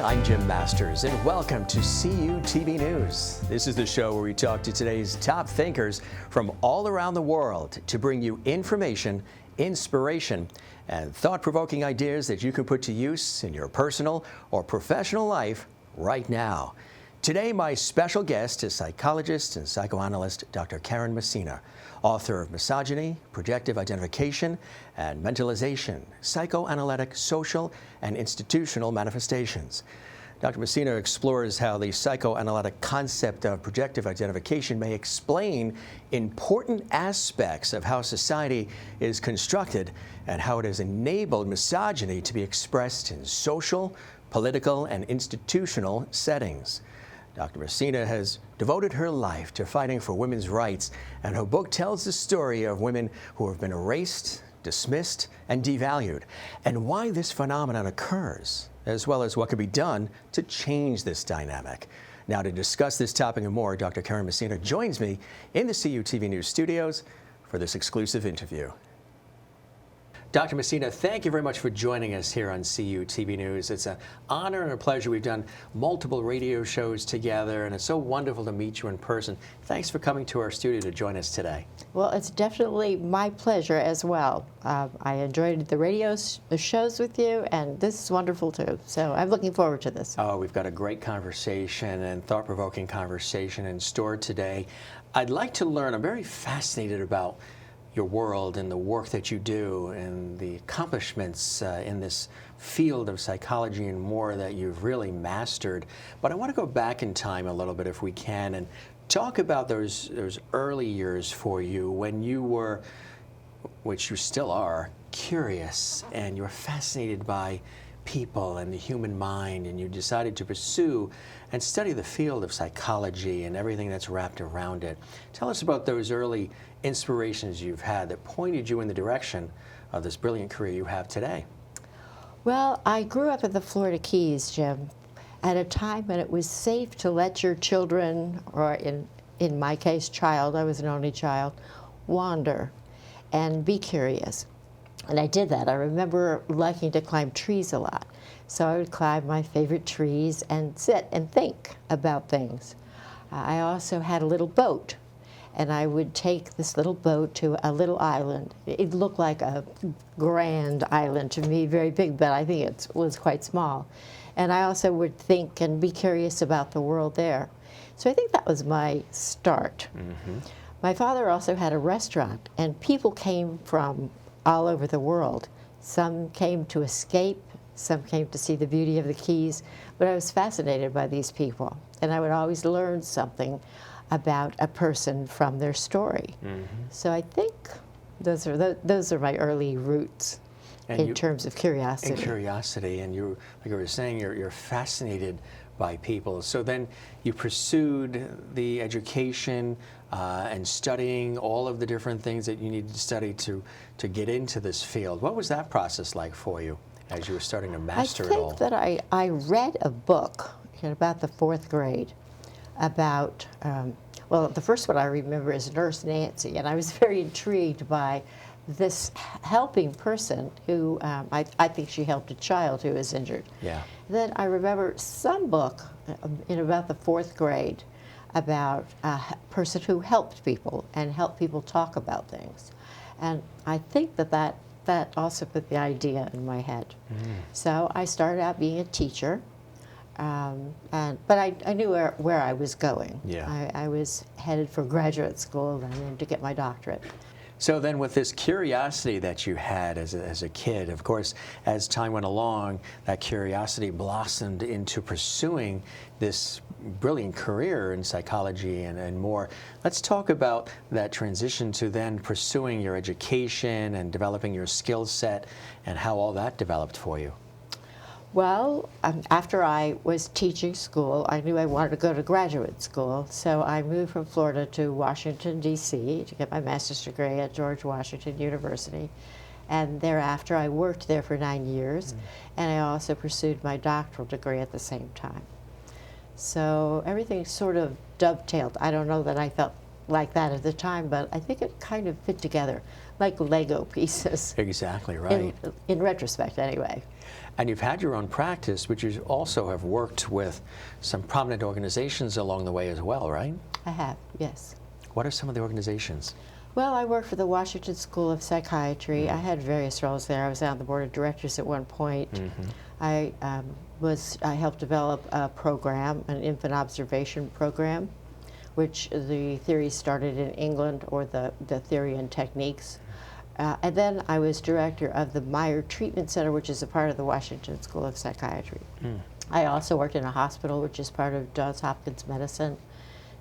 I'm Jim Masters, and welcome to CUTV News. This is the show where we talk to today's top thinkers from all around the world to bring you information, inspiration, and thought-provoking ideas that you can put to use in your personal or professional life right now. Today, my special guest is psychologist and psychoanalyst Dr. Karyne Messina, author of Misogyny, Projective Identification, and Mentalization, Psychoanalytic, Social, and Institutional Manifestations. Dr. Messina explores how the psychoanalytic concept of projective identification may explain important aspects of how society is constructed and how it has enabled misogyny to be expressed in social, political, and institutional settings. Dr. Messina has devoted her life to fighting for women's rights, and her book tells the story of women who have been erased, dismissed, and devalued, and why this phenomenon occurs, as well as what can be done to change this dynamic. Now, to discuss this topic and more, Dr. Karyne Messina joins me in the CUTV News studios for this exclusive interview. Dr. Messina, thank you very much for joining us here on CUTV News. It's an honor and a pleasure. We've done multiple radio shows together, and it's so wonderful to meet you in person. Thanks for coming to our studio to join us today. Well, it's definitely my pleasure as well. I enjoyed the radio shows with you, and this is wonderful too. So I'm looking forward to this. Oh, we've got a great conversation and thought-provoking conversation in store today. I'd like to learn, I'm very fascinated about your world and the work that you do and the accomplishments in this field of psychology and more that you've really mastered. But I want to go back in time a little bit if we can and talk about those early years for you when you were, which you still are, curious and you were fascinated by people and the human mind, and you decided to pursue and study the field of psychology and everything that's wrapped around it. Tell us about those early inspirations you've had that pointed you in the direction of this brilliant career you have today. Well, I grew up in the Florida Keys, Jim, at a time when it was safe to let your children, or in my case, child, I was an only child, wander and be curious. And I did that. I remember liking to climb trees a lot. So I would climb my favorite trees and sit and think about things. I also had a little boat, and I would take this little boat to a little island. It looked like a grand island to me, very big, but I think it was quite small. And I also would think and be curious about the world there. So I think that was my start. Mm-hmm. My father also had a restaurant, and people came from all over the world. Some came to escape, some came to see the beauty of the Keys, but I was fascinated by these people, and I would always learn something about a person from their story. Mm-hmm. So I think those are my early roots in terms of curiosity. And curiosity, and you, like you were saying, you're fascinated by people. So then you pursued the education and studying all of the different things that you needed to study to get into this field. What was that process like for you as you were starting to master it all? I think that I read a book in about the 4th grade about, well, the first one I remember is Nurse Nancy, and I was very intrigued by this helping person who, I think she helped a child who was injured. Yeah. Then I remember some book in about the 4th grade about a person who helped people and helped people talk about things. And I think that also put the idea in my head. Mm. So I started out being a teacher, but I knew where I was going. Yeah. I was headed for graduate school and then to get my doctorate. So then with this curiosity that you had as a kid, of course, as time went along, that curiosity blossomed into pursuing this brilliant career in psychology and more. Let's talk about that transition to then pursuing your education and developing your skill set and how all that developed for you. Well, after I was teaching school, I knew I wanted to go to graduate school, so I moved from Florida to Washington, D.C. to get my master's degree at George Washington University. And thereafter, I worked there for 9 years, and I also pursued my doctoral degree at the same time. So everything sort of dovetailed. I don't know that I felt like that at the time, but I think it kind of fit together. like Lego pieces. Exactly right. In retrospect, anyway. And you've had your own practice, but you also have worked with some prominent organizations along the way as well, right? I have, yes. What are some of the organizations? Well, I worked for the Washington School of Psychiatry. I had various roles there. I was on the board of directors at one point. I helped develop a program, an infant observation program, which the theory started in England, or the theory and techniques. And then I was director of the Meyer Treatment Center, which is a part of the Washington School of Psychiatry. I also worked in a hospital, which is part of Johns Hopkins Medicine.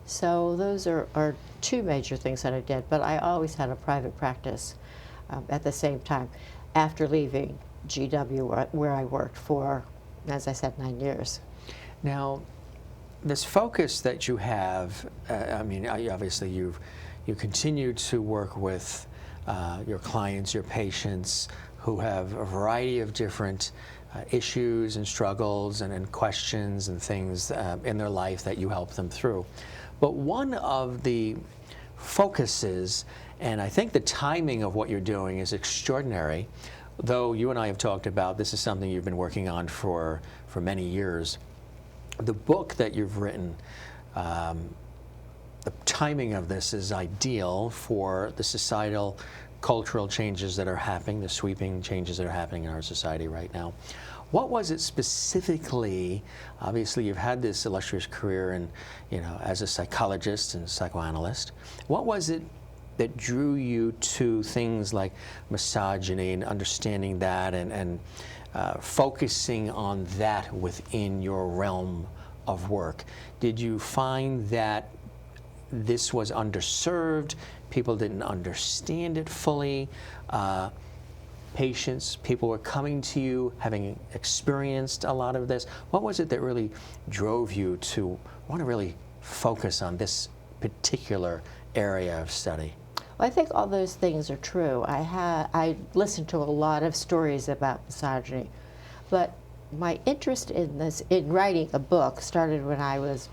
So those are two major things that I did, but I always had a private practice at the same time after leaving GW, where I worked for, as I said, 9 years. Now, this focus that you have, I mean, obviously you continue to work with your clients, your patients, who have a variety of different issues and struggles and questions and things in their life that you help them through. But one of the focuses, and I think the timing of what you're doing is extraordinary, though you and I have talked about this is something you've been working on for many years. The book that you've written, the timing of this is ideal for the societal, cultural changes that are happening, the sweeping changes that are happening in our society right now. What was it specifically? Obviously, you've had this illustrious career and, as a psychologist and psychoanalyst. What was it that drew you to things like misogyny and understanding that and focusing on that within your realm of work? Did you find that this was underserved, people didn't understand it fully, patients, people were coming to you having experienced a lot of this? What was it that really drove you to want to really focus on this particular area of study? Well, I think all those things are true. I listened to a lot of stories about misogyny, but my interest in writing a book started when I was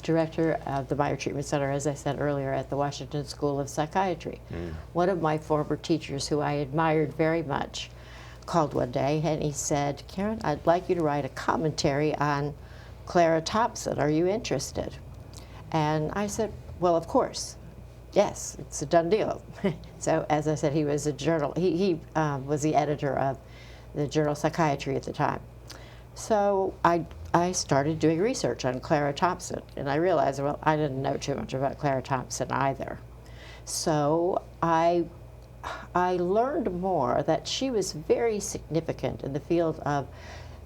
director of the Meyer Treatment Center, as I said earlier, at the Washington School of Psychiatry. One of my former teachers, who I admired very much, called one day and he said, "Karen, I'd like you to write a commentary on Clara Thompson. Are you interested?" And I said, "Well, of course. Yes, it's a done deal." So, as I said, he was he was the editor of the journal Psychiatry at the time. So I started doing research on Clara Thompson, and I realized, well, I didn't know too much about Clara Thompson either. So I learned more that she was very significant in the field of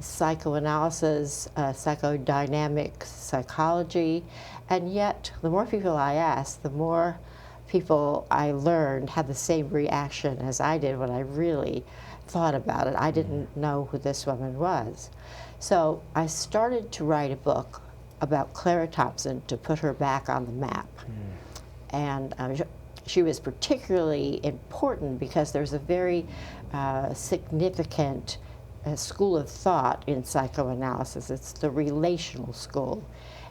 psychoanalysis, psychodynamic psychology, and yet the more people I asked, the more people I learned had the same reaction as I did when I really thought about it. I didn't know who this woman was. So I started to write a book about Clara Thompson to put her back on the map. And she was particularly important because there's a very significant school of thought in psychoanalysis. It's the relational school.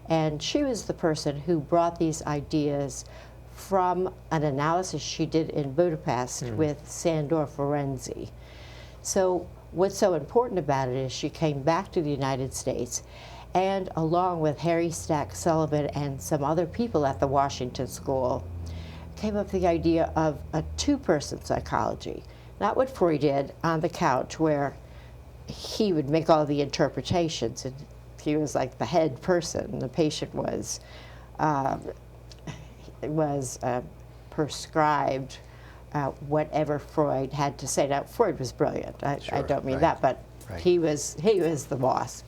And she was the person who brought these ideas from an analysis she did in Budapest with Sandor Ferenczi. So what's so important about it is she came back to the United States, and along with Harry Stack Sullivan and some other people at the Washington School, came up with the idea of a two-person psychology. Not what Freud did on the couch, where he would make all the interpretations, and he was like the head person, and the patient was prescribed whatever Freud had to say. Now, Freud was brilliant. I don't mean that, but he was the boss.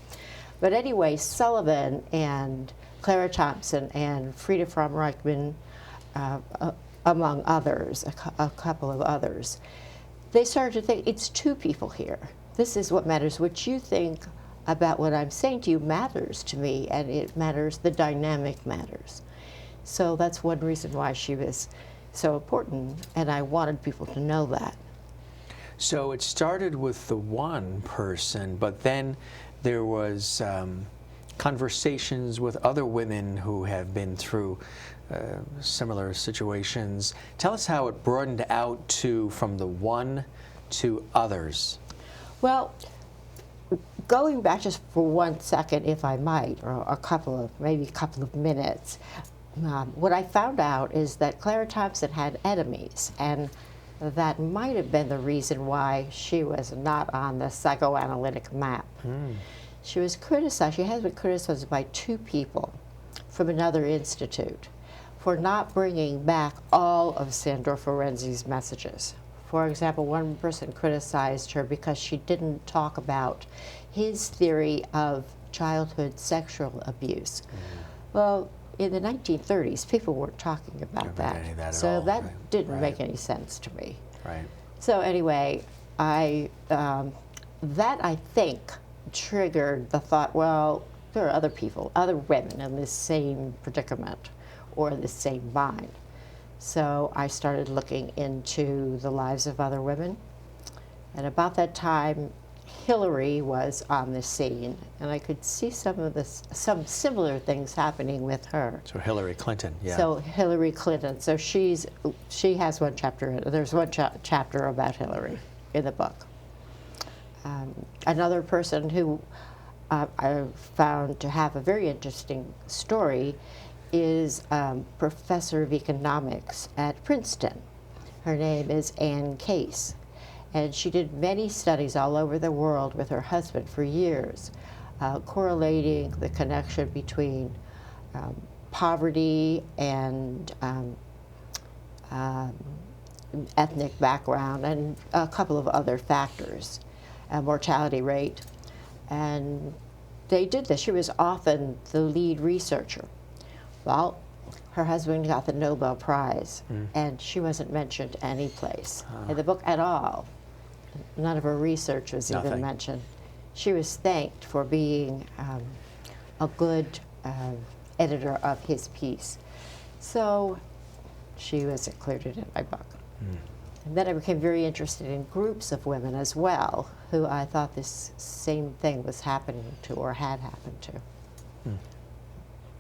But anyway, Sullivan and Clara Thompson and Frieda Fromm-Reichmann, among others, a couple of others, they started to think, it's two people here. This is what matters. What you think about what I'm saying to you matters to me, and it matters, the dynamic matters. So that's one reason why she was so important, and I wanted people to know that. So it started with the one person, but then there was conversations with other women who have been through similar situations. Tell us how it broadened out to from the one to others. Well, going back just for 1 second, if I might, or maybe a couple of minutes, what I found out is that Clara Thompson had enemies, and that might have been the reason why she was not on the psychoanalytic map. She was criticized, she has been criticized by 2 people from another institute for not bringing back all of Sandor Ferenczi's messages. For example, one person criticized her because she didn't talk about his theory of childhood sexual abuse. Well, in the 1930s, people weren't talking about that. So that didn't make any sense to me. Right. So anyway, that I think triggered the thought, well, there are other people, other women in this same predicament or the same mind. So I started looking into the lives of other women. And about that time, Hillary was on the scene, and I could see some similar things happening with her. So Hillary Clinton, yeah. So Hillary Clinton. So she has one chapter. There's one chapter about Hillary in the book. Another person who I found to have a very interesting story is professor of economics at Princeton. Her name is Ann Case. And she did many studies all over the world with her husband for years, correlating the connection between poverty and ethnic background and a couple of other factors, mortality rate. And they did this. She was often the lead researcher. Well, her husband got the Nobel Prize, and she wasn't mentioned any place in the book at all. None of her research was even mentioned. She was thanked for being a good editor of his piece. So she was included in my book. And then I became very interested in groups of women as well, who I thought this same thing was happening to or had happened to.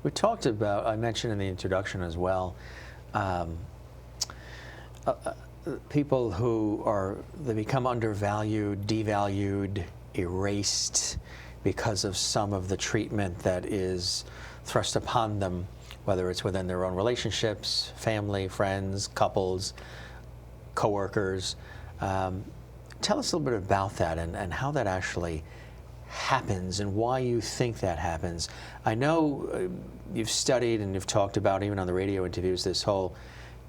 We talked about, I mentioned in the introduction as well, people who they become undervalued, devalued, erased because of some of the treatment that is thrust upon them, whether it's within their own relationships, family, friends, couples, coworkers. Tell us a little bit about that and how that actually happens and why you think that happens. I know you've studied and you've talked about, even on the radio interviews, this whole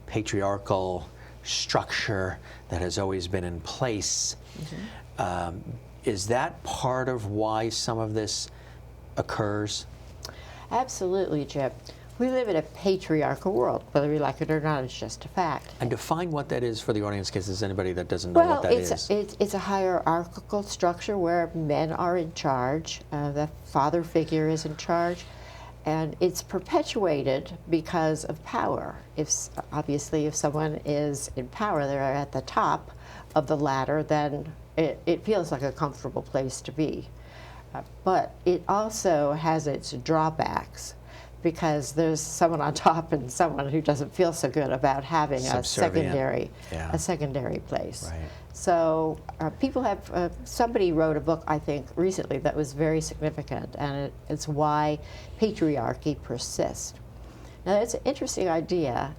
patriarchal structure that has always been in place. Is that part of why some of this occurs? Absolutely, Jim. We live in a patriarchal world, whether we like it or not. It's just a fact. And define what that is for the audience, in case there's anybody that doesn't know what that is. It's a hierarchical structure where men are in charge. The father figure is in charge. And it's perpetuated because of power. Obviously, if someone is in power, they're at the top of the ladder, then it feels like a comfortable place to be. But it also has its drawbacks, because there's someone on top and someone who doesn't feel so good about having a secondary place. Right. So people have, somebody wrote a book, I think, recently that was very significant, and it's Why Patriarchy Persists. Now, it's an interesting idea,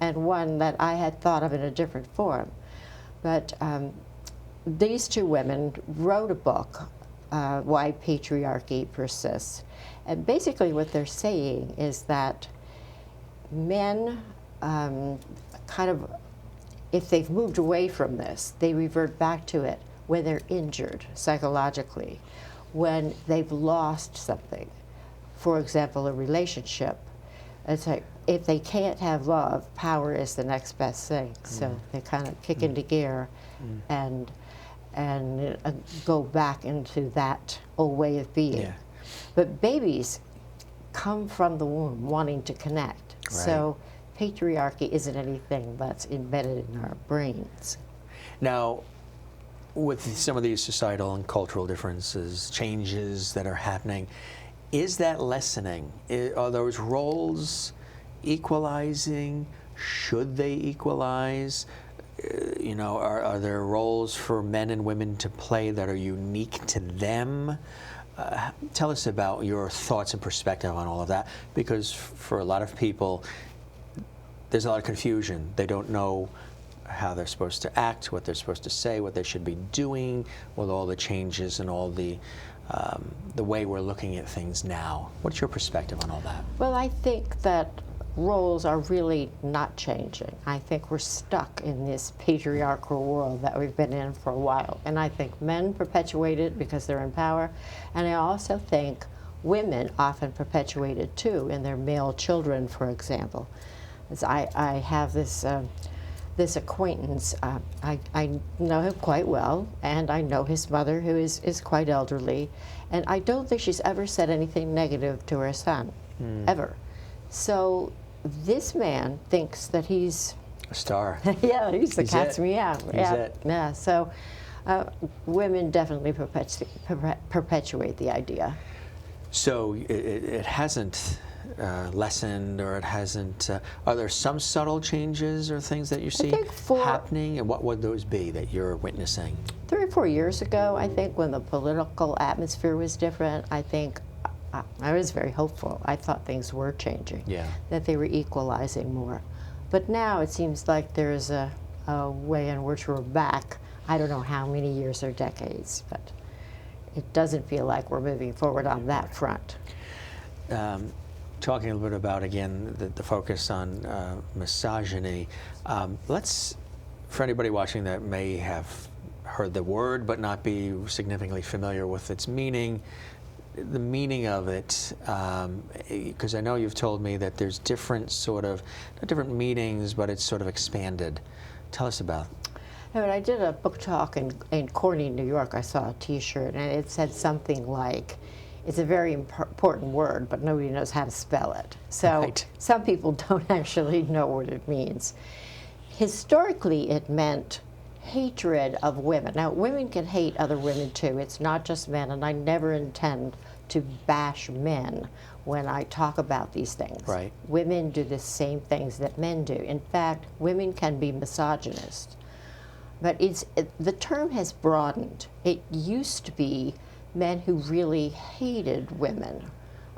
and one that I had thought of in a different form. But these 2 women wrote a book, Why Patriarchy Persists. And basically what they're saying is that men kind of, if they've moved away from this, they revert back to it when they're injured psychologically, when they've lost something. For example, a relationship. It's like, if they can't have love, power is the next best thing. So they kind of kick into gear and go back into that old way of being. Yeah. But babies come from the womb wanting to connect. Right. So patriarchy isn't anything that's embedded in our brains. Now, with some of these societal and cultural differences, changes that are happening, Is that lessening? Are those roles equalizing? Should they equalize? Are there roles for men and women to play that are unique to them? Tell us about your thoughts and perspective on all of that, because for a lot of people, there's a lot of confusion. They don't know how they're supposed to act, what they're supposed to say, what they should be doing with all the changes and all the way we're looking at things now. What's your perspective on all that? Well, I think that roles are really not changing. I think we're stuck in this patriarchal world that we've been in for a while. And I think men perpetuate it because they're in power. And I also think women often perpetuate it too in their male children, for example. As I have this acquaintance, I know him quite well, and I know his mother, who is quite elderly, and I don't think she's ever said anything negative to her son, ever. So this man thinks that he's a star. Yeah, he's the cat's meow. Yeah. So women definitely perpetuate the idea. So it hasn't lessened, or it hasn't. Are there some subtle changes or things that you see happening, and what would those be that you're witnessing? 3 or 4 years ago, I think, when the political atmosphere was different, I think I was very hopeful. I thought things were changing, that they were equalizing more. But now it seems like there's a way in which we're back. I don't know how many years or decades, but it doesn't feel like we're moving forward on that front. Talking a little bit about, again, the focus on misogyny, let's, for anybody watching that may have heard the word but not be significantly familiar with its meaning, the meaning of it, because I know you've told me that there's different sort of, not different meanings, but it's sort of expanded. Tell us about it. When I did a book talk in Corning, New York, I saw a T-shirt, and it said something like, it's a very important word, but nobody knows how to spell it. So some people don't actually know what it means. Historically, it meant hatred of women. Now, women can hate other women too. It's not just men, and I never intend to bash men when I talk about these things. Right. Women do the same things that men do. In fact, women can be misogynist. But the term has broadened. It used to be men who really hated women.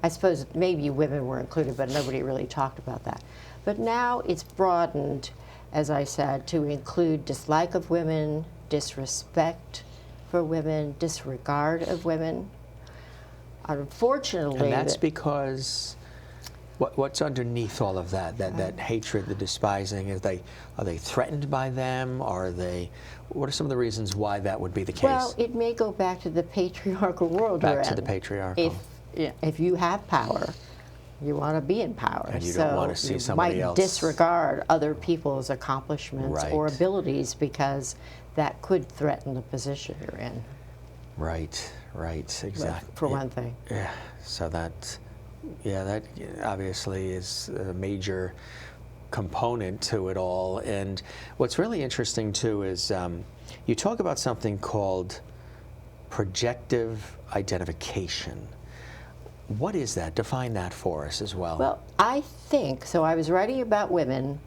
I suppose maybe women were included, but nobody really talked about that. But now it's broadened, as I said, to include dislike of women, disrespect for women, disregard of women. Unfortunately, and that's because what's underneath all of that? That hatred, the despising. Are they threatened by them? What are some of the reasons why that would be the case? Well, it may go back to the patriarchal world we're in. Back to the patriarchal. If you have power, you want to be in power. And you don't want to see somebody else. You might disregard other people's accomplishments or abilities because that could threaten the position you're in. Right, exactly. For one thing. Yeah, so that obviously is a major component to it all. And what's really interesting too is you talk about something called projective identification. What is that? Define that for us as well. Well, I think, so I was writing about women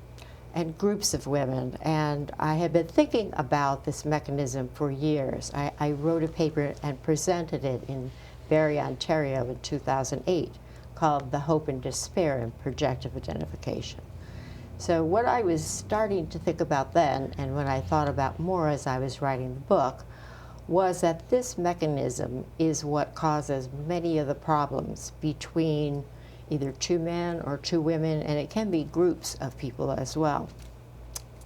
and groups of women, and I had been thinking about this mechanism for years. I wrote a paper and presented it in Barrie, Ontario in 2008 called The Hope and Despair in Projective Identification. So what I was starting to think about then, and what I thought about more as I was writing the book, was that this mechanism is what causes many of the problems between either two men or two women, and it can be groups of people as well.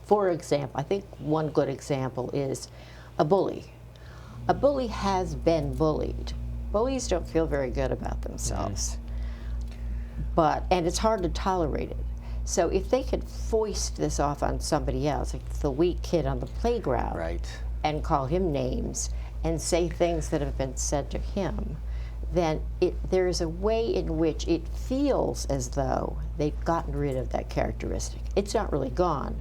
For example, I think one good example is a bully. A bully has been bullied. Bullies don't feel very good about themselves. And it's hard to tolerate it. So if they could foist this off on somebody else, like the weak kid on the playground, and call him names and say things that have been said to him, then there's a way in which it feels as though they've gotten rid of that characteristic. It's not really gone,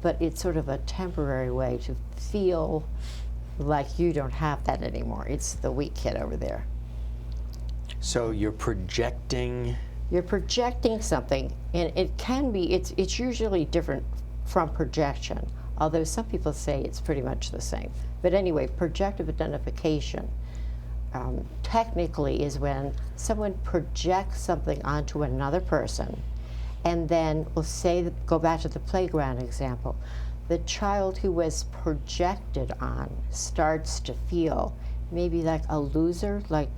but it's sort of a temporary way to feel like you don't have that anymore. It's the weak kid over there. So you're projecting. You're projecting something, and it can be, it's usually different from projection, although some people say it's pretty much the same. But anyway, projective identification technically is when someone projects something onto another person, and then we'll say, go back to the playground example, the child who was projected on starts to feel maybe like a loser, like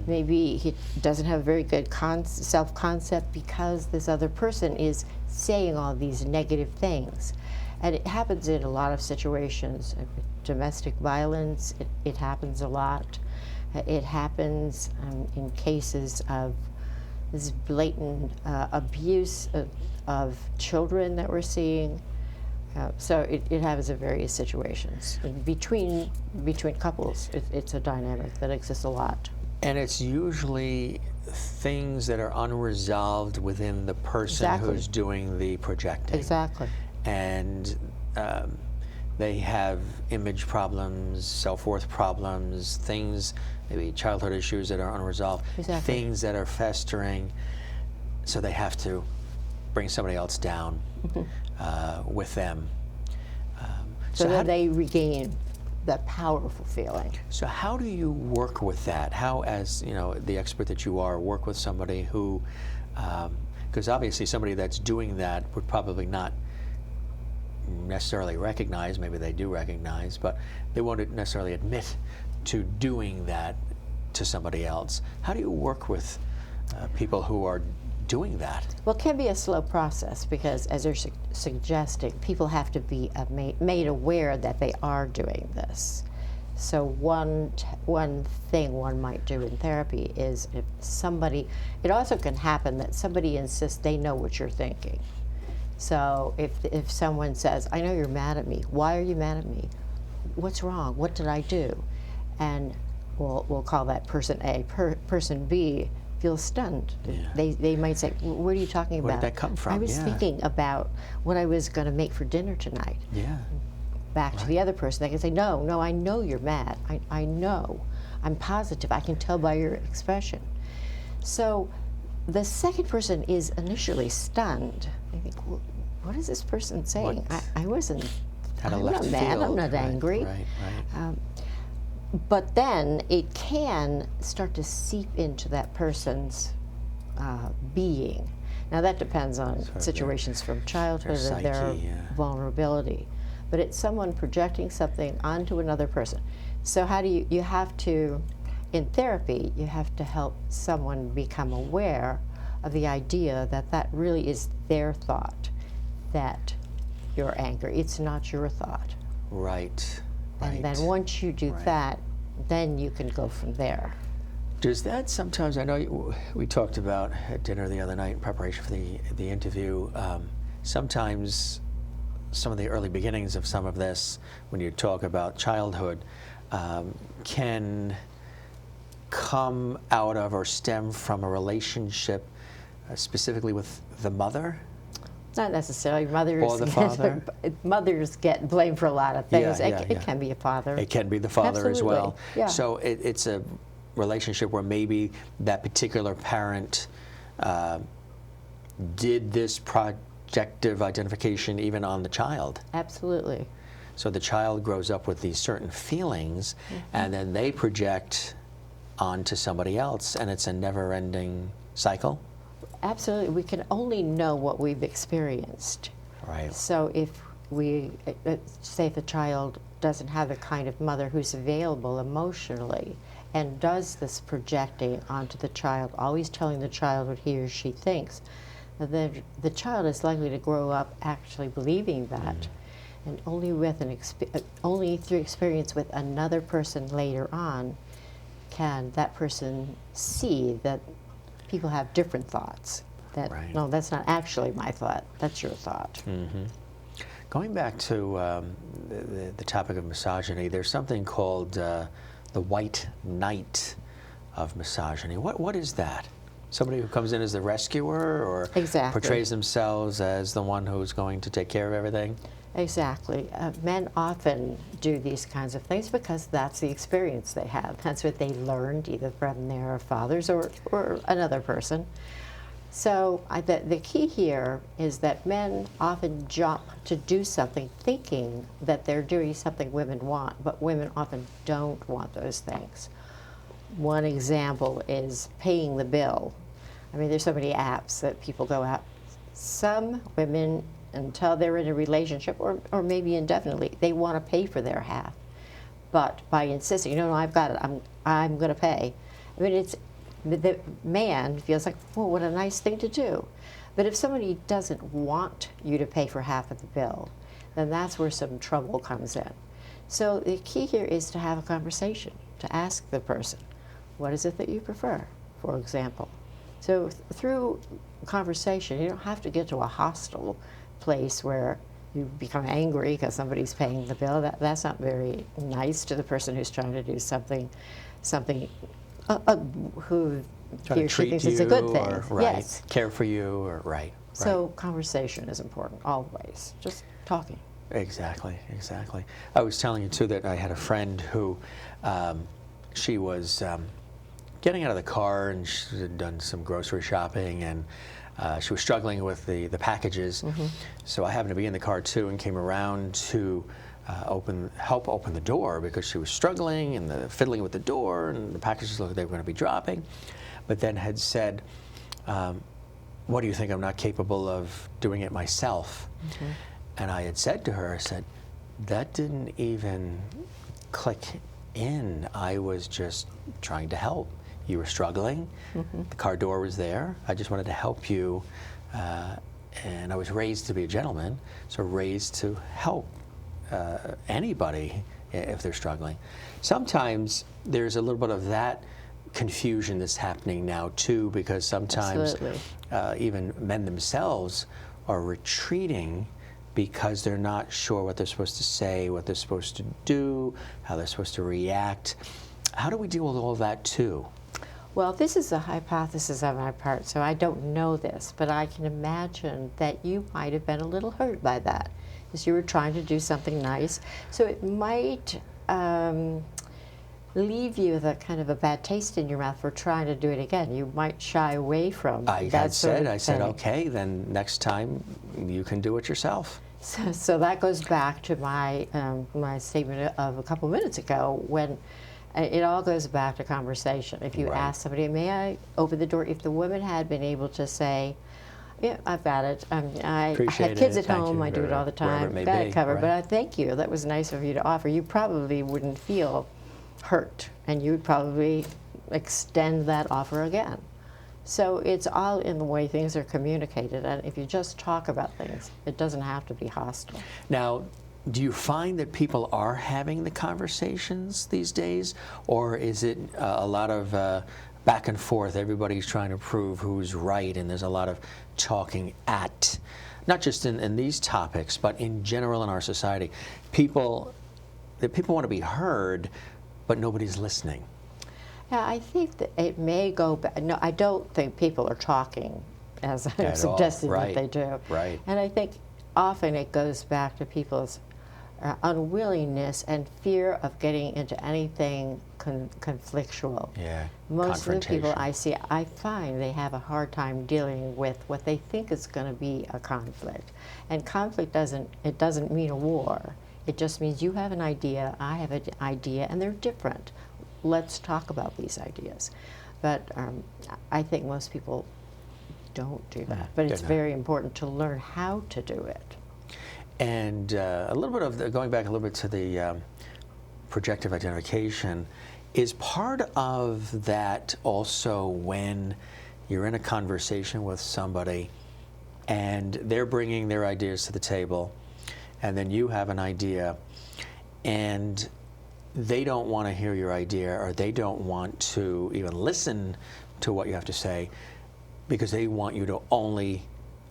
maybe he doesn't have a very good self-concept because this other person is saying all these negative things. And it happens in a lot of situations. Domestic violence, it happens a lot. It happens in cases of this blatant abuse of children that we're seeing. So it happens in various situations. And between couples, it's a dynamic that exists a lot. And it's usually things that are unresolved within the person Exactly. who's doing the projecting. Exactly. And they have image problems, self-worth problems, things, maybe childhood issues that are unresolved, Exactly. things that are festering, so they have to bring somebody else down with them. So how that they regain that powerful feeling. So how do you work with that? How, as you know, the expert that you are, work with somebody who, because obviously somebody that's doing that would probably not necessarily recognize, maybe they do recognize, but they won't necessarily admit to doing that to somebody else. How do you work with people who are doing that? Well, it can be a slow process because, as you're suggesting, people have to be made aware that they are doing this. So one thing one might do in therapy is if somebody, it also can happen that somebody insists they know what you're thinking. So if someone says, I know you're mad at me, why are you mad at me? What's wrong? What did I do? And we'll call that person A. Person B feels stunned. Yeah. They might say, what are you talking about? Where did that come from? I was Yeah. thinking about what I was going to make for dinner tonight. Yeah. Back to the other person, they can say, no, I know you're mad. I know. I'm positive. I can tell by your expression. So the second person is initially stunned. They think, what is this person saying? I wasn't, Had a I'm left not mad, field. I'm not angry. Right. But then it can start to seep into that person's being. Now that depends on Sort of situations from childhood their and their psyche, yeah. vulnerability. But it's someone projecting something onto another person. So how do you have to, in therapy, you have to help someone become aware of the idea that that really is their thought, that you're angry. It's not your thought. Right. And then once you do Right. that, then you can go from there. Does that sometimes, I know we talked about at dinner the other night in preparation for the interview, sometimes some of the early beginnings of some of this, when you talk about childhood, can come out of or stem from a relationship specifically with the mother? Not necessarily. Mothers Or the father? Mothers get blamed for a lot of things. Yeah, It can be a father. It can be the father as Absolutely. well. Yeah. So it's a relationship where maybe that particular parent did this projective identification even on the child. Absolutely. So the child grows up with these certain feelings, and then they project onto somebody else, and it's a never-ending cycle. Absolutely. We can only know what we've experienced. Right. So if we, say if a child doesn't have the kind of mother who's available emotionally and does this projecting onto the child, always telling the child what he or she thinks, then the child is likely to grow up actually believing that. And only with only through experience with another person later on can that person see that people have different thoughts. That Right. no, that's not actually my thought. That's your thought. Going back to the topic of misogyny, there's something called the white knight of misogyny. What is that? Somebody who comes in as the rescuer, or Exactly. portrays themselves as the one who's going to take care of everything? Exactly. Men often do these kinds of things because that's the experience they have. That's what they learned either from their fathers or another person. So the key here is that men often jump to do something thinking that they're doing something women want, but women often don't want those things. One example is paying the bill. I mean, there's so many apps that people go out. Some women, until they're in a relationship, or maybe indefinitely, they want to pay for their half. But by insisting, no, I've got it, I'm going to pay. I mean, the man feels like, well, what a nice thing to do. But if somebody doesn't want you to pay for half of the bill, then that's where some trouble comes in. So the key here is to have a conversation, to ask the person, what is it that you prefer, for example? So through conversation, you don't have to get to a hostile place where you become angry because somebody's paying the bill. That's not very nice to the person who's trying to do something who he or she thinks it's a good thing. Or, right, yes. Care for you, or right. So conversation is important always, just talking. Exactly, exactly. I was telling you too that I had a friend who, she was getting out of the car and she had done some grocery shopping, and she was struggling with the packages. Mm-hmm. So I happened to be in the car too and came around to help open the door because she was struggling and fiddling with the door, and the packages looked like they were going to be dropping. But then had said, what do you think, I'm not capable of doing it myself? Mm-hmm. And I had said to her, I said, that didn't even click in. I was just trying to help. You were struggling. Mm-hmm. The car door was there. I just wanted to help you. And I was raised to be a gentleman, so raised to help anybody if they're struggling. Sometimes there's a little bit of that confusion that's happening now too, because sometimes even men themselves are retreating because they're not sure what they're supposed to say, what they're supposed to do, how they're supposed to react. How do we deal with all of that too? Well, this is a hypothesis on my part, so I don't know this, but I can imagine that you might have been a little hurt by that, because you were trying to do something nice. So it might leave you with a kind of a bad taste in your mouth for trying to do it again. You might shy away from that sort of thing. I said, okay, then next time you can do it yourself. So that goes back to my my statement of a couple minutes ago, when it all goes back to conversation. If you ask somebody, may I open the door? If the woman had been able to say, yeah, I've got it. I have kids at home. I do it all the time. Got it covered. But I thank you. That was nice of you to offer. You probably wouldn't feel hurt, and you'd probably extend that offer again. So it's all in the way things are communicated, and if you just talk about things, it doesn't have to be hostile. Now, do you find that people are having the conversations these days, or is it a lot of back and forth? Everybody's trying to prove who's right, and there's a lot of talking at, not just in these topics, but in general in our society. People want to be heard, but nobody's listening. Yeah, I think that it may go back. No, I don't think people are talking as I'm suggesting that they do. Right. And I think often it goes back to people's unwillingness and fear of getting into anything conflictual. Yeah. Most of the people I see, I find they have a hard time dealing with what they think is going to be a conflict. And conflict doesn't mean a war. It just means you have an idea, I have an idea, and they're different. Let's talk about these ideas. But I think most people don't do that. But it's very important to learn how to do it. And a little bit of going back a little bit to the projective identification, is part of that also when you're in a conversation with somebody and they're bringing their ideas to the table, and then you have an idea and they don't want to hear your idea, or they don't want to even listen to what you have to say because they want you to only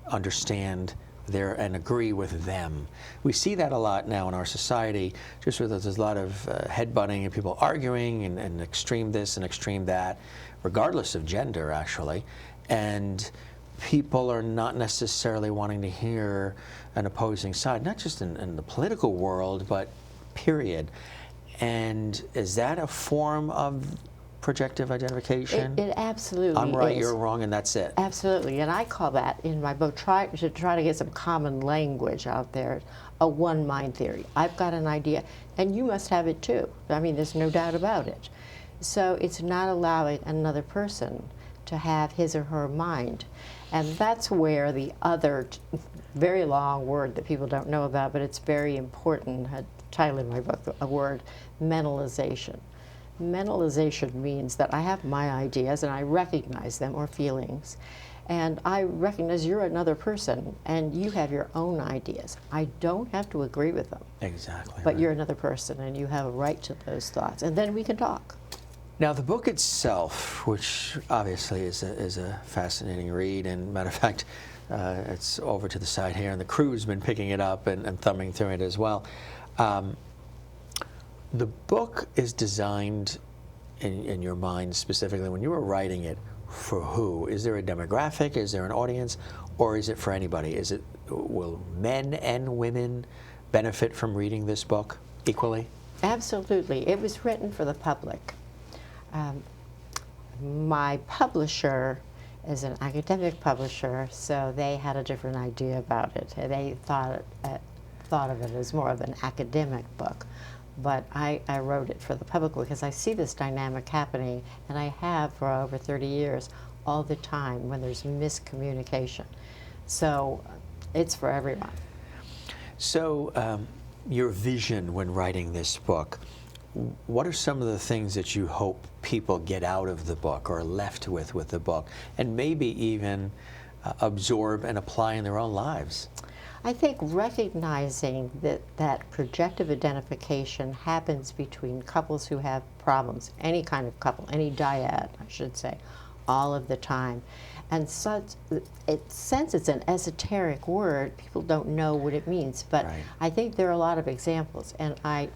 understand and agree with them. We see that a lot now in our society, just where there's a lot of headbutting and people arguing and extreme this and extreme that, regardless of gender, actually. And people are not necessarily wanting to hear an opposing side, not just in the political world, but period. And is that a form of projective identification? It absolutely I'm right, is. you're wrong, and that's it. Absolutely, and I call that in my book, try to get some common language out there, a one-mind theory. I've got an idea, and you must have it too. I mean, there's no doubt about it. So it's not allowing another person to have his or her mind. And that's where the other very long word that people don't know about, but it's very important, title in my book, a word, mentalization. Mentalization means that I have my ideas and I recognize them, or feelings, and I recognize you're another person and you have your own ideas. I don't have to agree with them. Exactly. But right. you're another person and you have a right to those thoughts, and then we can talk. Now, the book itself, which obviously is a fascinating read, and matter of fact, it's over to the side here, and the crew's been picking it up and thumbing through it as well. The book is designed, in your mind specifically, when you were writing it, for who? Is there a demographic? Is there an audience? Or is it for anybody? Will men and women benefit from reading this book equally? Absolutely. It was written for the public. My publisher is an academic publisher, so they had a different idea about it. They thought of it as more of an academic book. But I wrote it for the public because I see this dynamic happening, and I have for over 30 years, all the time, when there's miscommunication. So it's for everyone. So your vision when writing this book, what are some of the things that you hope people get out of the book or are left with the book, and maybe even absorb and apply in their own lives? I think recognizing that projective identification happens between couples who have problems, any kind of couple, any dyad, I should say, all of the time. And since it's an esoteric word, people don't know what it means. But right. I think there are a lot of examples, and I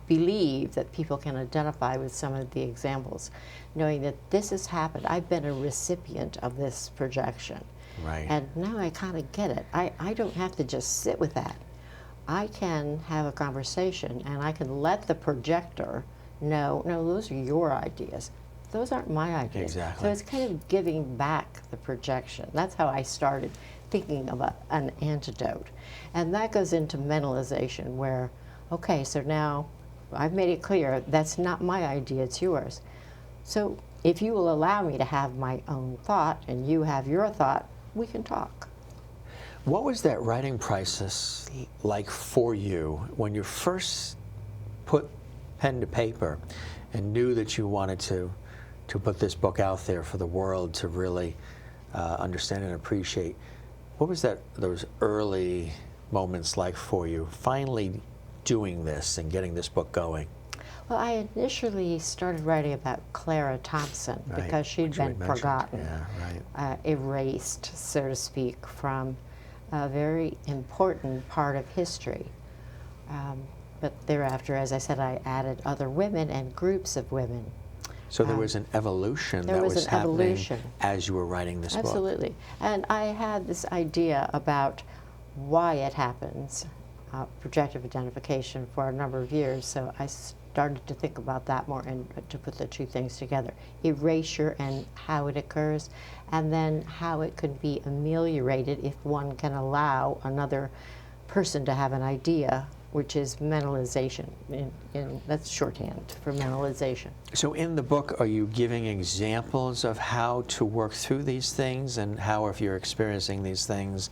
believe that people can identify with some of the examples, knowing that this has happened. I've been a recipient of this projection. Right. And now I kind of get it. I don't have to just sit with that. I can have a conversation, and I can let the projector know, no, those are your ideas. Those aren't my ideas. Exactly. So it's kind of giving back the projection. That's how I started thinking about an antidote. And that goes into mentalization, where, okay, so now I've made it clear that's not my idea, it's yours. So if you will allow me to have my own thought and you have your thought, we can talk. What was that writing process like for you when you first put pen to paper and knew that you wanted to put this book out there for the world to really understand and appreciate? What was those early moments like for you, finally doing this and getting this book going? Well, I initially started writing about Clara Thompson Right, because she'd which you been had mentioned. forgotten, Yeah, right. erased, so to speak, from a very important part of history. But thereafter, as I said, I added other women and groups of women. So there was an evolution that was happening as you were writing this book. Absolutely. And I had this idea about why it happens, projective identification, for a number of years. So I started to think about that more and to put the two things together. Erasure and how it occurs, and then how it could be ameliorated if one can allow another person to have an idea, which is mentalization. That's shorthand for mentalization. So in the book, are you giving examples of how to work through these things, and how, if you're experiencing these things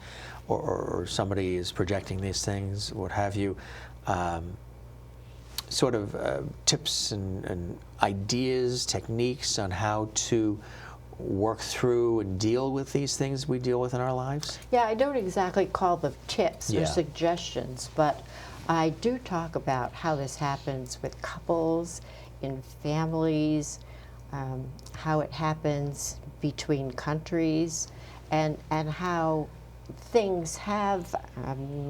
or somebody is projecting these things, what have you, sort of tips and ideas, techniques on how to work through and deal with these things we deal with in our lives? Yeah, I don't exactly call them tips Yeah. or suggestions, but I do talk about how this happens with couples, in families, how it happens between countries, and how things have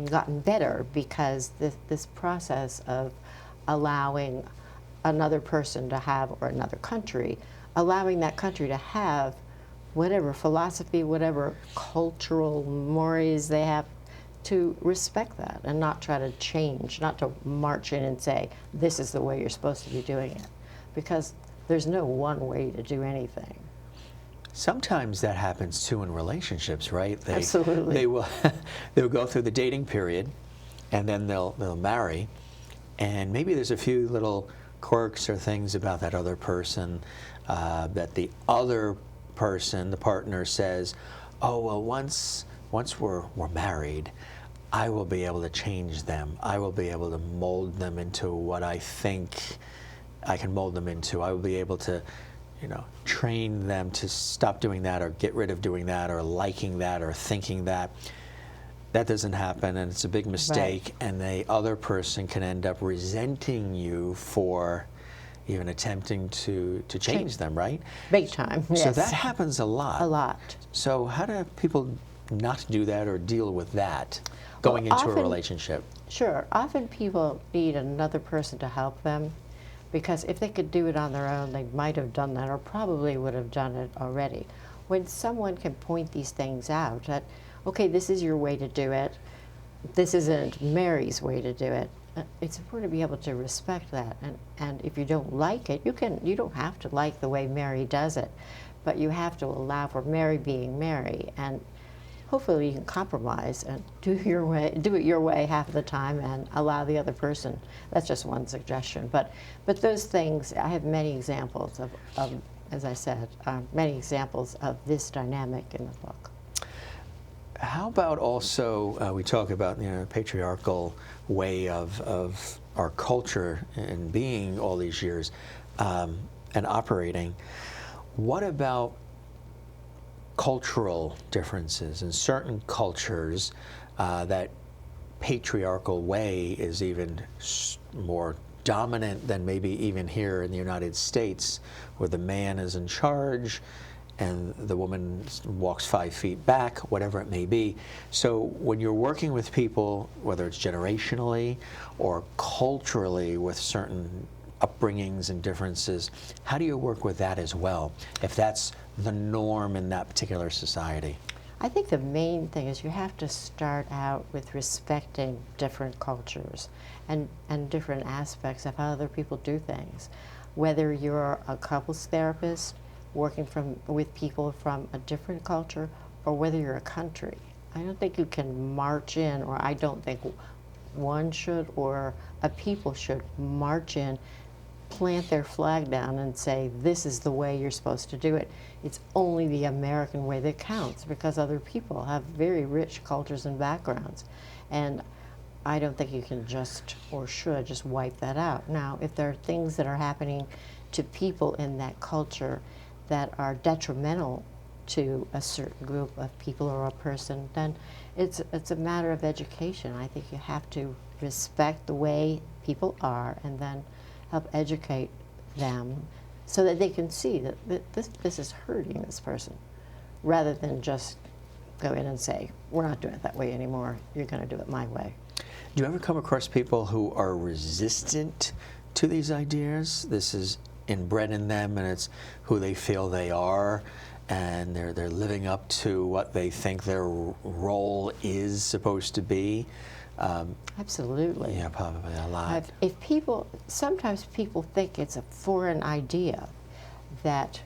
gotten better because this process of allowing another person to have, or another country, allowing that country to have whatever philosophy, whatever cultural mores they have, to respect that and not try to change, not to march in and say, this is the way you're supposed to be doing it. Because there's no one way to do anything. Sometimes that happens too in relationships, right? Absolutely. They'll go through the dating period, and then they'll marry, and maybe there's a few little quirks or things about that other person that the other person, the partner, says, oh, well, once we're married, I will be able to change them. I will be able to mold them into what I think I can mold them into. I will be able to, train them to stop doing that or get rid of doing that or liking that or thinking that. That doesn't happen, and it's a big mistake, right. And the other person can end up resenting you for even attempting to change them, right? Big time, yes. So that happens a lot. A lot. So how do people not do that or deal with that going into a relationship? Sure. Often people need another person to help them, because if they could do it on their own, they might have done that or probably would have done it already. When someone can point these things out, that, okay, this is your way to do it, this isn't Mary's way to do it, it's important to be able to respect that. And if you don't like it, you don't have to like the way Mary does it, but you have to allow for Mary being Mary, and hopefully you can compromise and do it your way half of the time and allow the other person. That's just one suggestion. But those things, I have many examples of as I said, many examples of this dynamic in the book. How about also, we talk about the patriarchal way of our culture and being all these years and operating. What about cultural differences? In certain cultures, that patriarchal way is even more dominant than maybe even here in the United States, where the man is in charge and the woman walks 5 feet back, whatever it may be. So when you're working with people, whether it's generationally or culturally with certain upbringings and differences, how do you work with that as well, if that's the norm in that particular society? I think the main thing is you have to start out with respecting different cultures and different aspects of how other people do things. Whether you're a couples therapist working with people from a different culture, or whether you're a country. I don't think you can march in, or I don't think one should or a people should march in, plant their flag down and say, this is the way you're supposed to do it. It's only the American way that counts, because other people have very rich cultures and backgrounds. And I don't think you can just, or should, just wipe that out. Now, if there are things that are happening to people in that culture that are detrimental to a certain group of people or a person, then it's a matter of education. I think you have to respect the way people are and then help educate them so that they can see that this is hurting this person, rather than just go in and say, we're not doing it that way anymore, you're going to do it my way. Do you ever come across people who are resistant to these ideas? This is inbred in them, and it's who they feel they are, and they're living up to what they think their role is supposed to be. Absolutely. Yeah, probably a lot. Sometimes people think it's a foreign idea that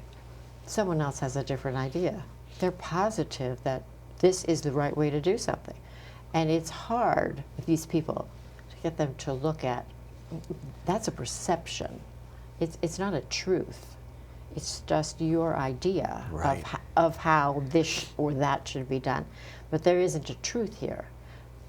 someone else has a different idea. They're positive that this is the right way to do something. And it's hard with these people to get them to look at, that's a perception. It's not a truth. It's just your idea, right, of how this or that should be done. But there isn't a truth here.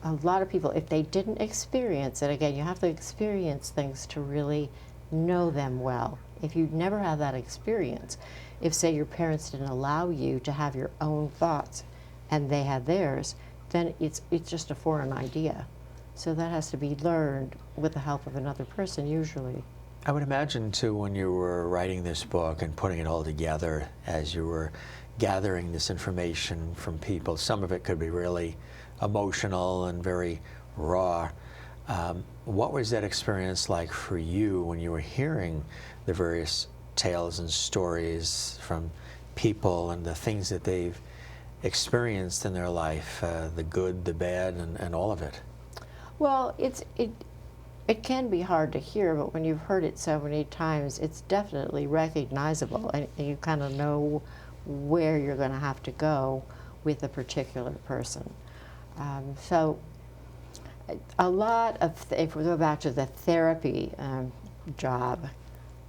A lot of people, if they didn't experience it, again, you have to experience things to really know them well. If you never have that experience, if, say, your parents didn't allow you to have your own thoughts and they had theirs, then it's just a foreign idea. So that has to be learned with the help of another person, usually. I would imagine, too, when you were writing this book and putting it all together, as you were gathering this information from people, some of it could be really emotional and very raw. What was that experience like for you when you were hearing the various tales and stories from people and the things that they've experienced in their life, the good, the bad, and all of it? Well, it can be hard to hear, but when you've heard it so many times, it's definitely recognizable, and you kind of know where you're going to have to go with a particular person. So a lot of, if we go back to the therapy job,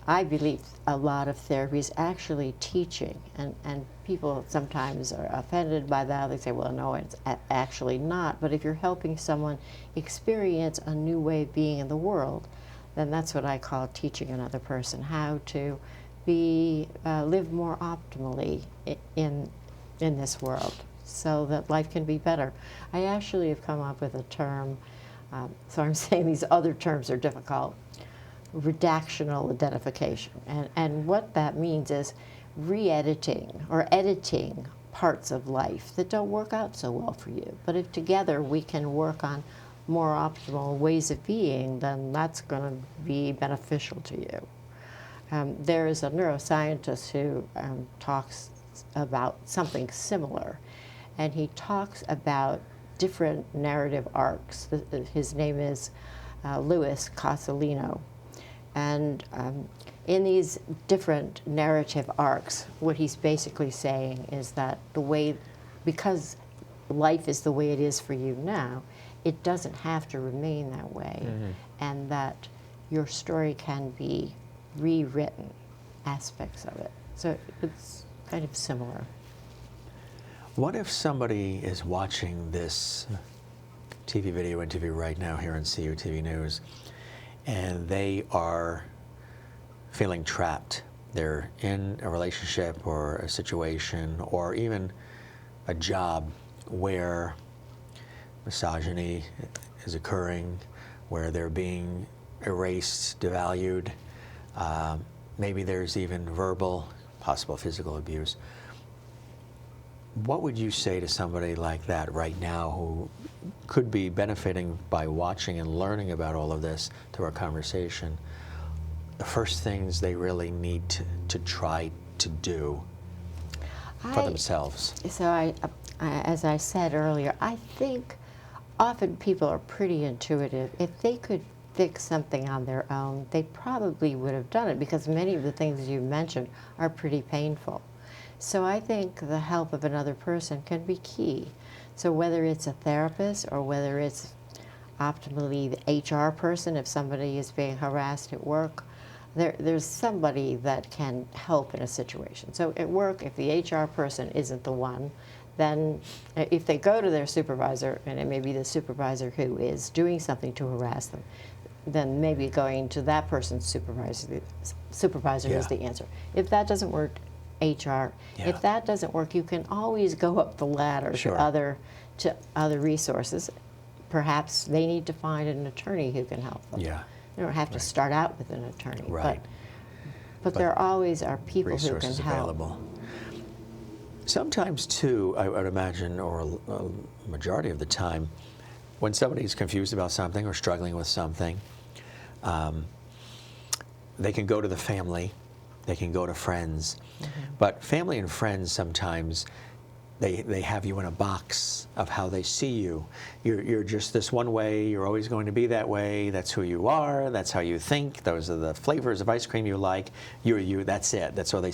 I believe a lot of therapy is actually teaching, and people sometimes are offended by that. They say, well, no, it's actually not. But if you're helping someone experience a new way of being in the world, then that's what I call teaching another person how to live more optimally in this world, so that life can be better. I actually have come up with a term, so I'm saying these other terms are difficult, redactional identification. And what that means is re-editing or editing parts of life that don't work out so well for you. But if together we can work on more optimal ways of being, then that's going to be beneficial to you. There is a neuroscientist who talks about something similar, and he talks about different narrative arcs. His name is Louis Casalino. And in these different narrative arcs, what he's basically saying is that because life is the way it is for you now, it doesn't have to remain that way, and that your story can be rewritten, aspects of it. So it's kind of similar. What if somebody is watching this TV video interview right now here on CUTV News, and they are feeling trapped? They're in a relationship or a situation or even a job where misogyny is occurring, where they're being erased, devalued. Maybe there's even verbal, possible physical abuse. What would you say to somebody like that right now who could be benefiting by watching and learning about all of this through our conversation? The first things they really need to try to do for themselves. So as I said earlier, I think often people are pretty intuitive. If they could fix something on their own, they probably would have done it, because many of the things you mentioned are pretty painful. So I think the help of another person can be key. So whether it's a therapist or whether it's optimally the HR person, if somebody is being harassed at work, there's somebody that can help in a situation. So at work, if the HR person isn't the one, then if they go to their supervisor, and it may be the supervisor who is doing something to harass them, then maybe going to that person's supervisor is the answer. If that doesn't work, HR. If that doesn't work, you can always go up the ladder to other resources. Perhaps they need to find an attorney who can help them. They don't have to start out with an attorney. But there always are people who can help. Available. Sometimes, too, I would imagine, or a majority of the time, when somebody's confused about something or struggling with something, they can go to the family, they can go to friends. But family and friends sometimes, they have you in a box of how they see you. You're just this one way, you're always going to be that way, that's who you are, that's how you think, those are the flavors of ice cream you like, you're you, that's it. That's all they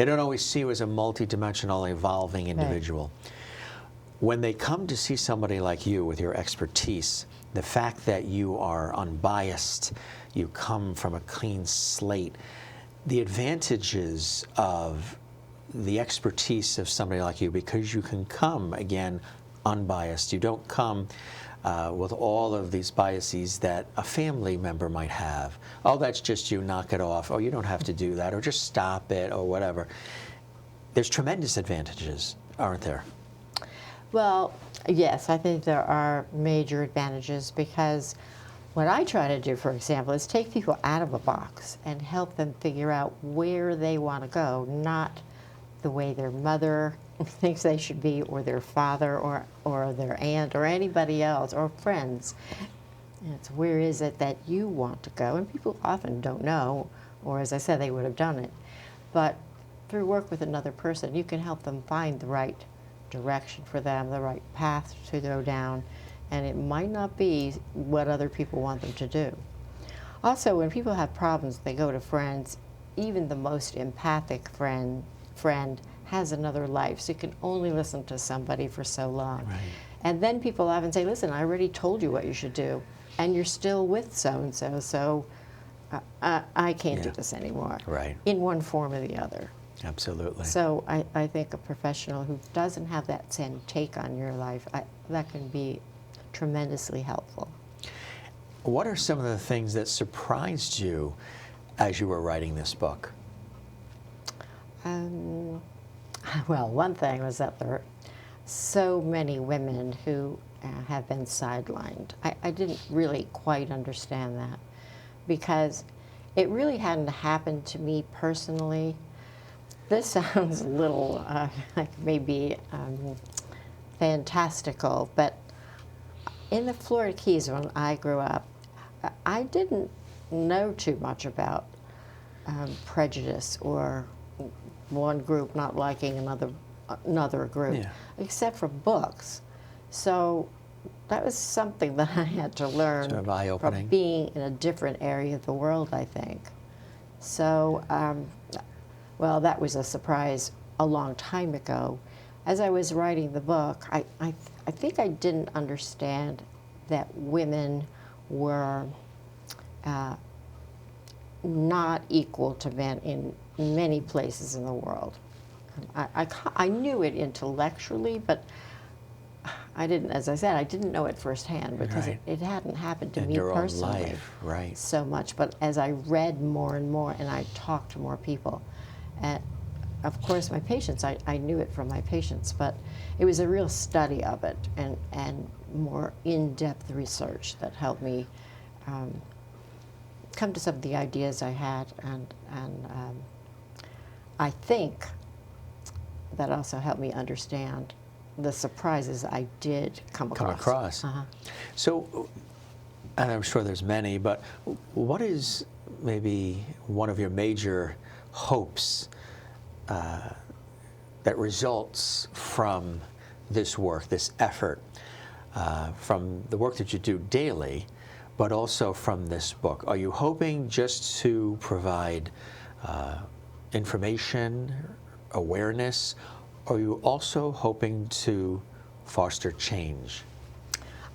don't always see you as a multidimensional, evolving individual. When they come to see somebody like you with your expertise, the fact that you are unbiased, you come from a clean slate, the advantages of the expertise of somebody like you, because you can come, again, unbiased. You don't come with all of these biases that a family member might have. Oh, that's just you, knock it off. Oh, you don't have to do that, or just stop it, or whatever. There's tremendous advantages, aren't there? Well, yes, I think there are major advantages, because what I try to do, for example, is take people out of a box and help them figure out where they want to go, not the way their mother thinks they should be, or their father, or their aunt, or anybody else, or friends. And it's where is it that you want to go? And people often don't know, or as I said, they would have done it. But through work with another person, you can help them find the right direction for them, the right path to go down, and it might not be what other people want them to do. Also, when people have problems, they go to friends. Even the most empathic friend has another life, so you can only listen to somebody for so long. Right. And then people often say, listen, I already told you what you should do, and you're still with so-and-so, so I can't do this anymore. Right. In one form or the other. Absolutely. So I think a professional who doesn't have that same take on your life, that can be tremendously helpful. What are some of the things that surprised you as you were writing this book? Well, one thing was that there are so many women who have been sidelined. I didn't really quite understand that because it really hadn't happened to me personally. This sounds a little like maybe fantastical, but in the Florida Keys when I grew up, I didn't know too much about prejudice or one group not liking another group, except for books. So that was something that I had to learn sort of eye-opening. from being in a different area of the world, I think. So, well, that was a surprise a long time ago. As I was writing the book, I think I didn't understand that women were not equal to men in many places in the world. I knew it intellectually, but I didn't, as I said, I didn't know it firsthand because it hadn't happened to in me your personally own life, right? so much. But as I read more and more and I talked to more people, and of course my patients, I knew it from my patients, but it was a real study of it and more in-depth research that helped me come to some of the ideas I had, and I think that also helped me understand the surprises I did come across. So, and I'm sure there's many, but what is maybe one of your major hopes that results from this work, this effort, from the work that you do daily, but also from this book? Are you hoping just to provide information, awareness, or are you also hoping to foster change?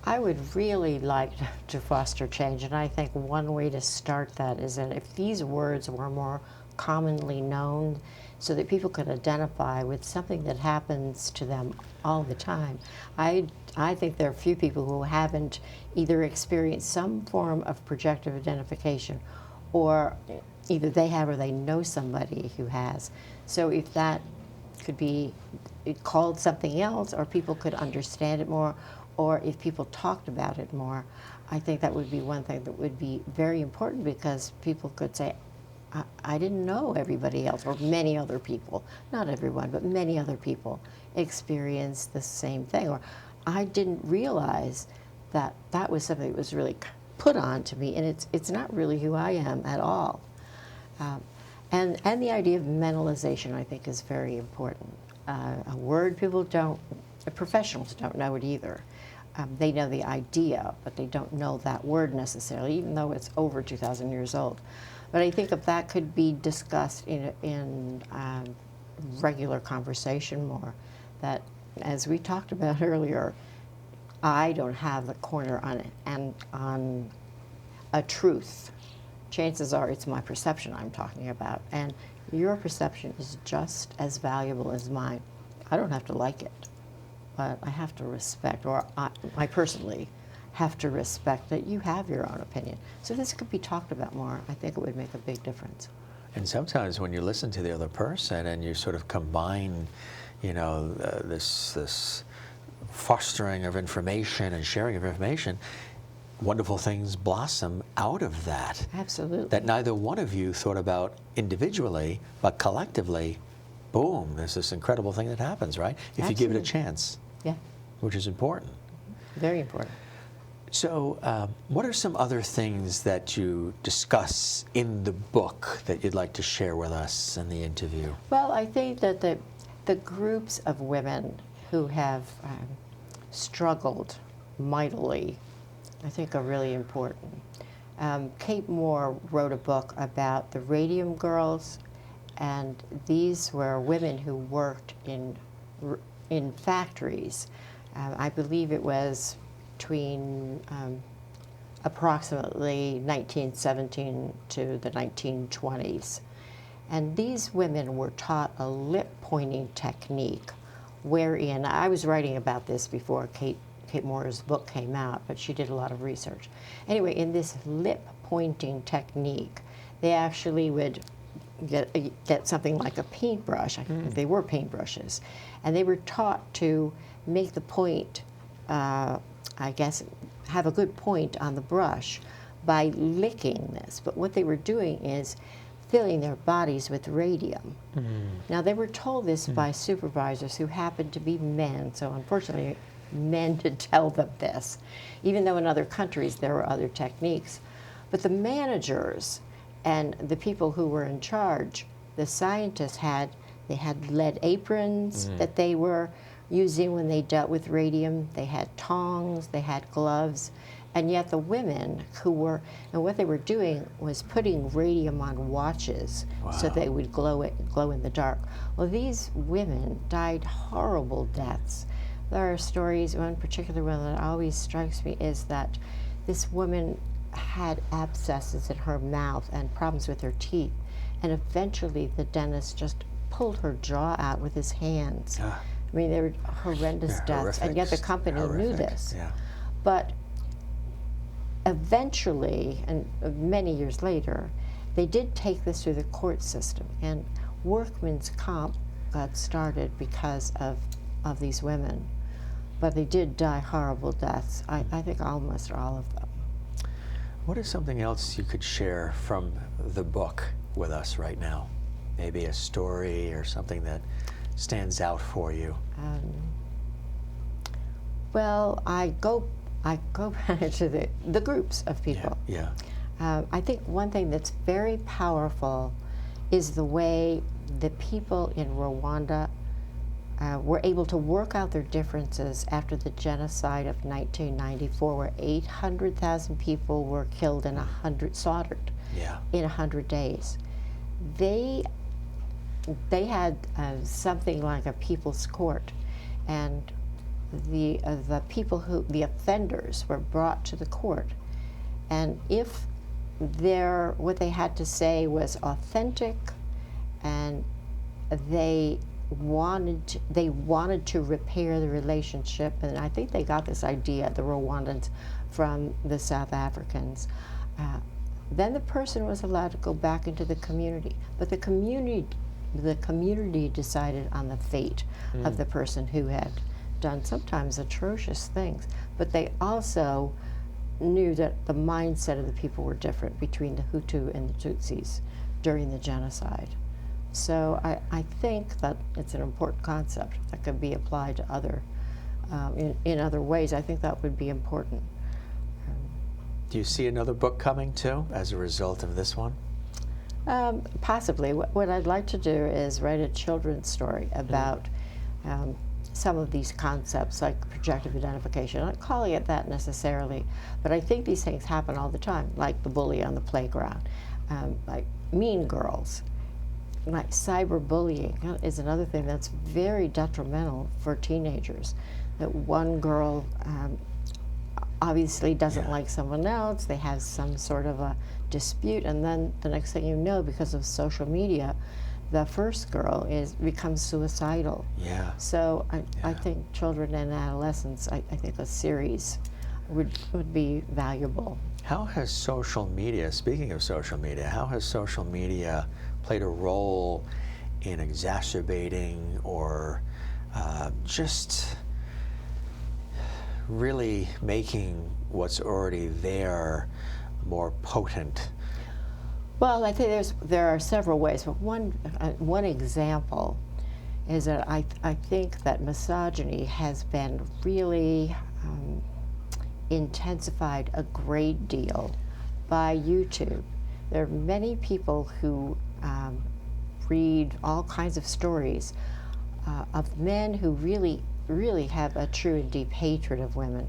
I would really like to foster change, and I think one way to start that is that if these words were more commonly known so that people could identify with something that happens to them all the time. I think there are few people who haven't either experienced some form of projective identification, or either they have or they know somebody who has. So if that could be called something else, or people could understand it more, or if people talked about it more, I think that would be one thing that would be very important, because people could say, I didn't know everybody else, or many other people, not everyone, but many other people experienced the same thing, or I didn't realize that that was something that was really put on to me, and it's not really who I am at all. And the idea of mentalization, I think, is very important. A word professionals don't know it either. They know the idea, but they don't know that word necessarily, even though it's over 2,000 years old. But I think if that could be discussed in regular conversation more, that, as we talked about earlier, I don't have the corner on it, and on a truth. Chances are it's my perception I'm talking about, and your perception is just as valuable as mine. I don't have to like it, but I have to respect, or I personally have to respect that you have your own opinion. So this could be talked about more. I think it would make a big difference. And sometimes when you listen to the other person and you sort of combine, this fostering of information and sharing of information, wonderful things blossom out of that. Absolutely. That neither one of you thought about individually, but collectively, boom, there's this incredible thing that happens, right? If you give it a chance. Yeah. Which is important. Very important. So what are some other things that you discuss in the book that you'd like to share with us in the interview? Well, I think that the groups of women who have struggled mightily, I think, are really important. Kate Moore wrote a book about the Radium Girls, and these were women who worked in factories. I believe it was between approximately 1917 to the 1920s. And these women were taught a lip-pointing technique, wherein, I was writing about this before Kate Moore's book came out, but she did a lot of research. Anyway, in this lip-pointing technique, they actually would get something like a paintbrush. They were paintbrushes. And they were taught to make the point, I guess, have a good point on the brush by licking this. But what they were doing is filling their bodies with radium. Now, they were told this by supervisors who happened to be men, so unfortunately, men did tell them this, even though in other countries there were other techniques. But the managers and the people who were in charge, the scientists had lead aprons that they were using when they dealt with radium. They had tongs, they had gloves, and yet the women and what they were doing was putting radium on watches so they would glow in the dark. Well, these women died horrible deaths. There are stories, one particular one that always strikes me is that this woman had abscesses in her mouth and problems with her teeth, and eventually the dentist just pulled her jaw out with his hands. I mean, they were horrendous deaths, and yet the company knew this. Yeah. But eventually, and many years later, they did take this through the court system, and workman's comp got started because of these women. But they did die horrible deaths, I think almost all of them. What is something else you could share from the book with us right now? Maybe a story or something that stands out for you. Well, I go back to the groups of people. Yeah. I think one thing that's very powerful is the way the people in Rwanda were able to work out their differences after the genocide of 1994, where 800,000 people were killed and slaughtered in 100 days. They had something like a people's court, and the offenders were brought to the court, and if what they had to say was authentic, and they wanted to repair the relationship, and I think they got this idea, the Rwandans, from the South Africans. Then the person was allowed to go back into the community, but the community decided on the fate of the person who had done sometimes atrocious things. But they also knew that the mindset of the people were different between the Hutu and the Tutsis during the genocide. So I think that it's an important concept that could be applied to other, in other ways. I think that would be important. Do you see another book coming too as a result of this one? Possibly. What I'd like to do is write a children's story about some of these concepts, like projective identification. I'm not calling it that necessarily, but I think these things happen all the time, like the bully on the playground, like mean girls. Like cyberbullying is another thing that's very detrimental for teenagers. That one girl obviously doesn't like someone else, they have some sort of a dispute, and then the next thing you know, because of social media, the first girl becomes suicidal. Yeah. So I think children and adolescents, I think a series would be valuable. How has social media, speaking of social media, how has social media played a role in exacerbating or just really making what's already there more potent? Well, I think there are several ways, but one example is that I think that misogyny has been really intensified a great deal by YouTube. There are many people who read all kinds of stories of men who really have a true and deep hatred of women.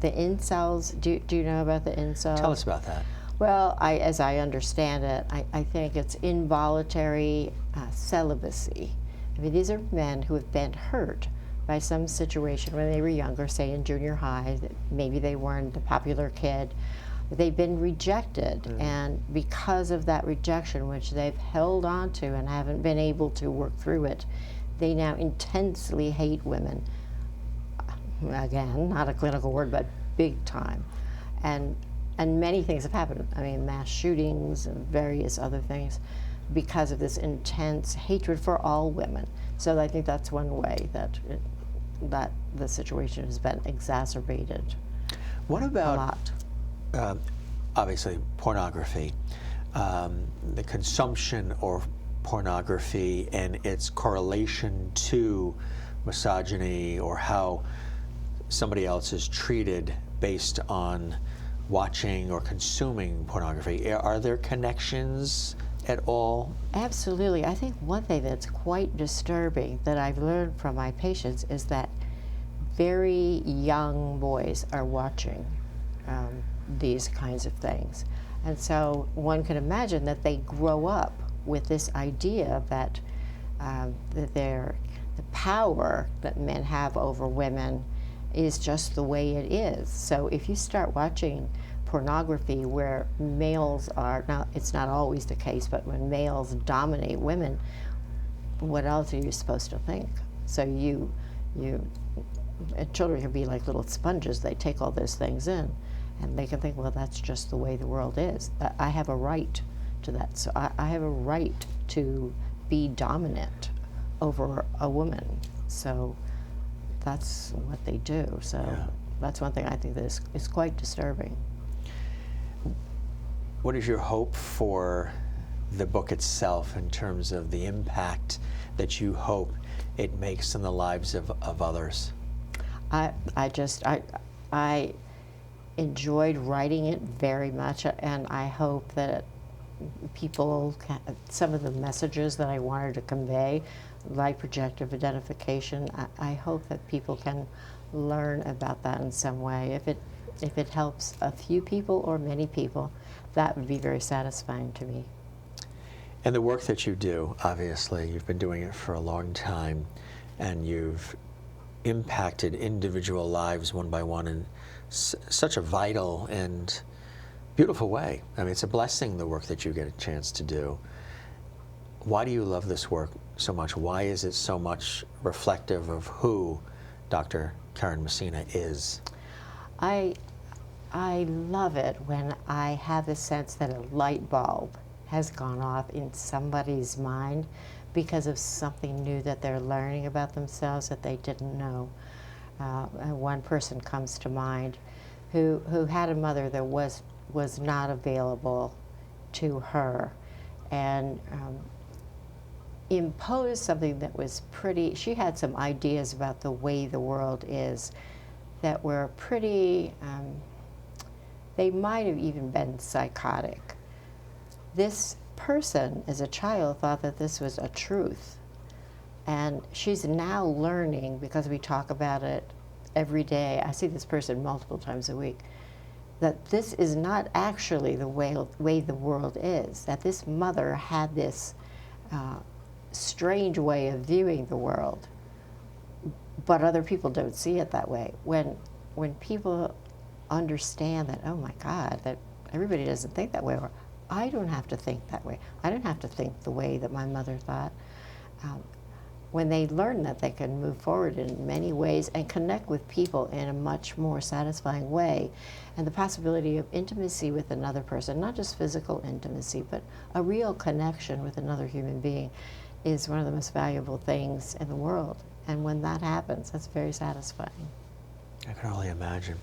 The incels, do you know about the incels? Tell us about that. Well, as I understand it, I think it's involuntary celibacy. I mean, these are men who have been hurt by some situation when they were younger, say in junior high, maybe they weren't the popular kid. They've been rejected, and because of that rejection, which they've held on to and haven't been able to work through it, they now intensely hate women. Again, not a clinical word, but big time. And many things have happened. I mean, mass shootings and various other things because of this intense hatred for all women. So I think that's one way that the situation has been exacerbated. What about a lot? Obviously pornography, the consumption of pornography and its correlation to misogyny, or how somebody else is treated based on watching or consuming pornography. Are there connections at all? Absolutely. I think one thing that's quite disturbing that I've learned from my patients is that very young boys are watching these kinds of things. And so one can imagine that they grow up with this idea that the power that men have over women is just the way it is. So if you start watching pornography where males are, now it's not always the case, but when males dominate women, what else are you supposed to think? So children can be like little sponges. They take all those things in, and they can think, well, that's just the way the world is. I have a right to that. So I have a right to be dominant over a woman. So that's what they do. So yeah. That's one thing I think that is quite disturbing. What is your hope for the book itself in terms of the impact that you hope it makes in the lives of others? I enjoyed writing it very much, and I hope that people some of the messages that I wanted to convey, like projective identification, I hope that people can learn about that in some way. If it helps a few people or many people, that would be very satisfying to me. And the work that you do, obviously, you've been doing it for a long time, and you've impacted individual lives one by one in such a vital and beautiful way. I mean, it's a blessing, the work that you get a chance to do. Why do you love this work so much? Why is it so much reflective of who Dr. Karyne Messina is? I love it when I have the sense that a light bulb has gone off in somebody's mind because of something new that they're learning about themselves that they didn't know. One person comes to mind who had a mother that was not available to her, and imposed something that was pretty, she had some ideas about the way the world is that were pretty, they might have even been psychotic. This person, as a child, thought that this was a truth. And she's now learning, because we talk about it every day, I see this person multiple times a week, that this is not actually the way the world is, that this mother had this strange way of viewing the world, but other people don't see it that way. When people understand that, oh my God, that everybody doesn't think that way, or I don't have to think that way, I don't have to think the way that my mother thought. When they learn that, they can move forward in many ways and connect with people in a much more satisfying way. And the possibility of intimacy with another person, not just physical intimacy, but a real connection with another human being, is one of the most valuable things in the world. And when that happens, that's very satisfying. I can only imagine.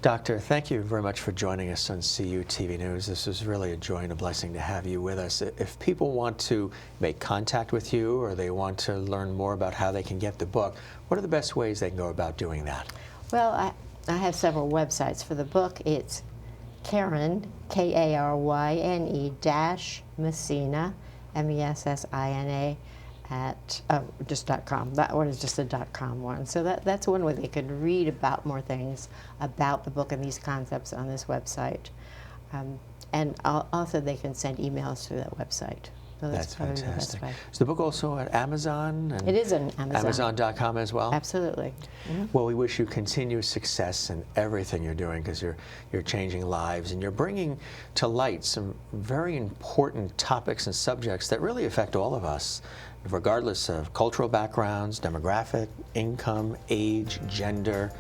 Doctor, thank you very much for joining us on CUTV News. This was really a joy and a blessing to have you with us. If people want to make contact with you, or they want to learn more about how they can get the book, what are the best ways they can go about doing that? Well, I have several websites for the book. It's Karyne, K-A-R-Y-N-E dash Messina, M-E-S-S-I-N-A, at just .com. That one is just a .com one. So that's one way they could read about more things about the book and these concepts on this website. And also they can send emails through that website. So that's probably fantastic. the best way. Is the book also at Amazon? And It is on Amazon. Amazon.com as well? Absolutely. Mm-hmm. Well, we wish you continued success in everything you're doing, because you're changing lives and you're bringing to light some very important topics and subjects that really affect all of us, regardless of cultural backgrounds, demographic, income, age, gender.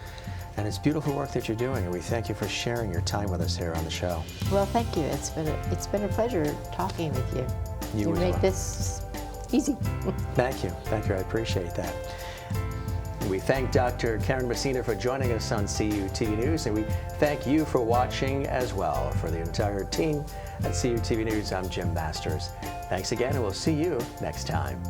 And it's beautiful work that you're doing, and we thank you for sharing your time with us here on the show. Well, thank you. It's been a pleasure talking with you. You as make well. this easy. Thank you. Thank you. I appreciate that. We thank Dr. Karen Messina for joining us on CUTV News, and we thank you for watching as well. For the entire team at CUTV News, I'm Jim Masters. Thanks again, and we'll see you next time.